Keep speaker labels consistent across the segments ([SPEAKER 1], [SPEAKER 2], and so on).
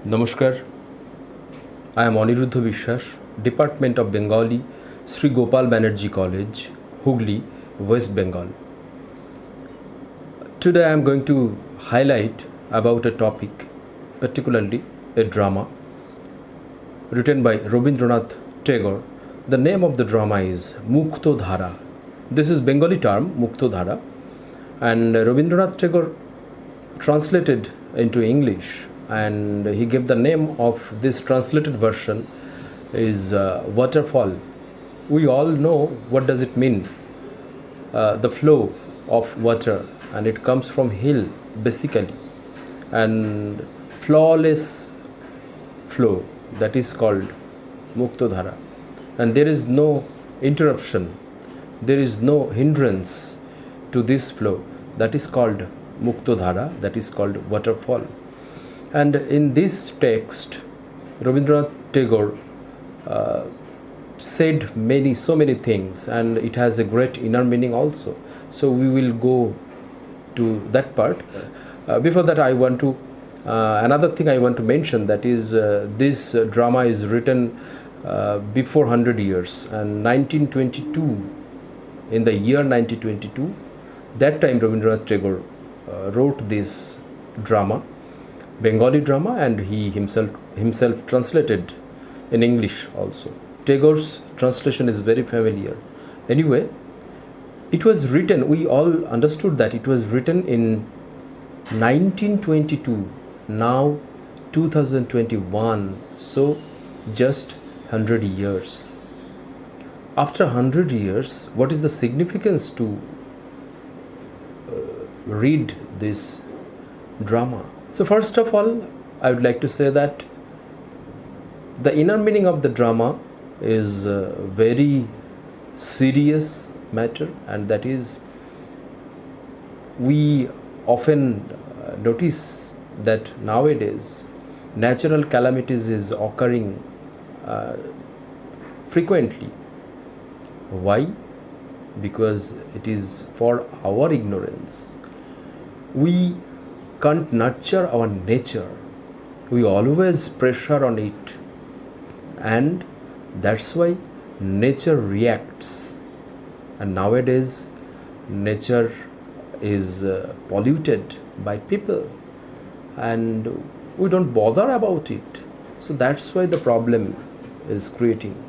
[SPEAKER 1] Namaskar, I am Aniruddha Vishwas, Department of Bengali, Sri Gopal Banerjee College, Hooghly, West Bengal. Today I am going to highlight about a topic, particularly a drama written by Rabindranath Tagore. The name of the drama is Mukto Dhara. This is Bengali term, Mukto Dhara, and Rabindranath Tagore translated into English, and he gave the name of this translated version is Waterfall. We all know what does it mean, the flow of water, and it comes from hill basically, and flawless flow, that is called Mukto Dhara, and there is no interruption, there is no hindrance to this flow, that is called Mukto Dhara, that is called waterfall. And in this text, Rabindranath Tagore said so many things, and it has a great inner meaning also. So we will go to that part. Before that, I want to another thing I want to mention, that is this drama is written before 100 years, and 1922, in the year 1922, that time Rabindranath Tagore wrote this drama, Bengali drama, and he himself translated in English also. Tagore's translation is very familiar. Anyway, it was written, we all understood that it was written in 1922, now 2021, so just 100 years. After 100 years, what is the significance to read this drama? So first of all, I would like to say that the inner meaning of the drama is a very serious matter, and that is, we often notice that nowadays natural calamities is occurring frequently. Why? Because it is for our ignorance. We can't nurture our nature. We always pressure on it, and that's why nature reacts. And nowadays nature is polluted by people, and we don't bother about it. So that's why the problem is creating.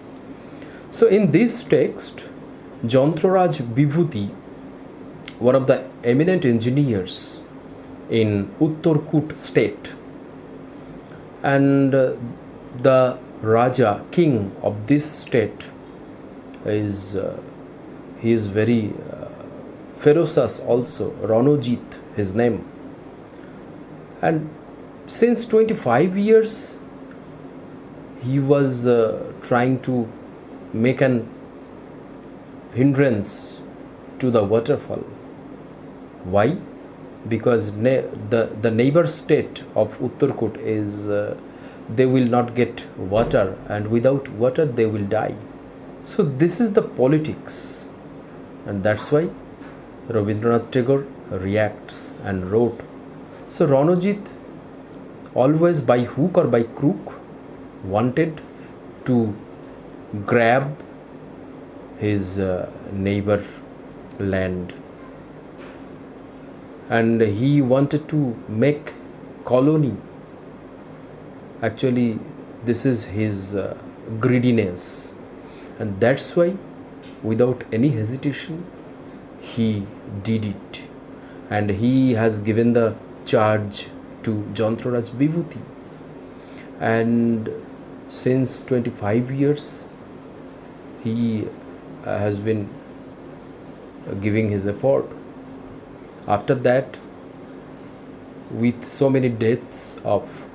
[SPEAKER 1] So in this text, Jantraraj Vibhuti, one of the eminent engineers in Uttarkut state, and the Raja, king of this state, is he is very ferocious also, Ranojit his name, and since 25 years he was trying to make an hindrance to the waterfall. Why? Because the neighbor state of Uttarkut is they will not get water, and without water they will die. So this is the politics, and that's why Rabindranath Tagore reacts and wrote. So Ranojit, always by hook or by crook, wanted to grab his neighbor land, and he wanted to make colony. Actually, this is his greediness, and that's why without any hesitation he did it, and he has given the charge to Jantraraj Vibhuti, and since 25 years he has been giving his effort. After that, with so many deaths of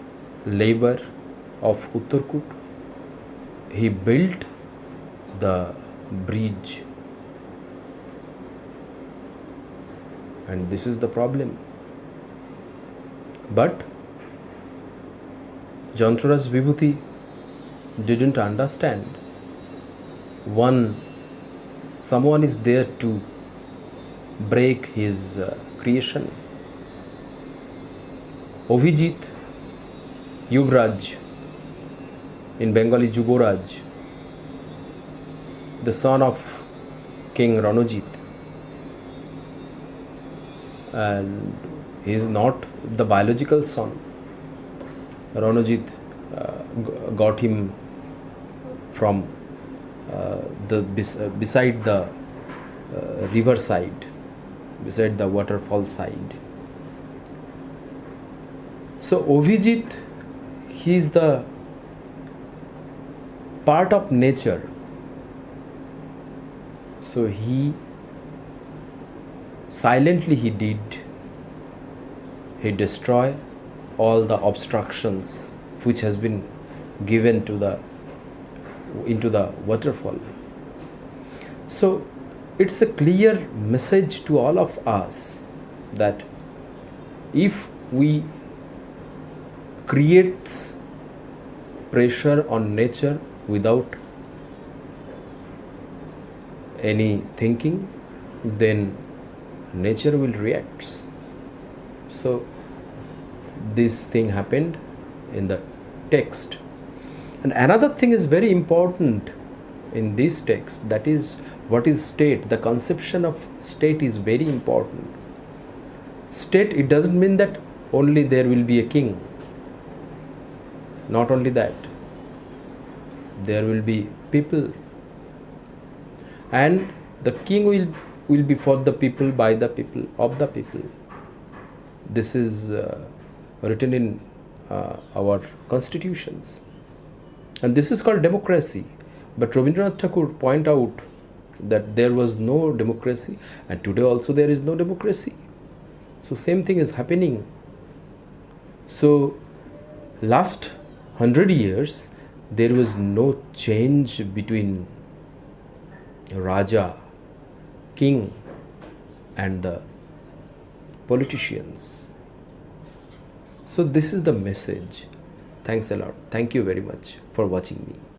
[SPEAKER 1] labor of Uttarkut, he built the bridge, and this is the problem. But Jantraraj Vibhuti didn't understand. Someone is there to break his creation. Abhijit, Yuvraj, in Bengali Juboraj, the son of King Ranojit, and he is not the biological son. Ranojit got him from beside the river side, beside the waterfall side. So Ovijit, he is the part of nature. So he silently he destroy all the obstructions which has been given into the waterfall. So it's a clear message to all of us that if we create pressure on nature without any thinking, then nature will react. So this thing happened in the text. And another thing is very important in this text, that is what is state. The conception of state is very important. State, it doesn't mean that only there will be a king. Not only that, there will be people, and the king will be for the people, by the people, of the people. This is written in our constitutions, and this is called democracy. But Rabindranath Tagore point out that there was no democracy, and today also there is no democracy. So same thing is happening. So last 100 years there was no change between Raja, king, and the politicians. So this is the message. Thanks a lot. Thank you very much for watching me.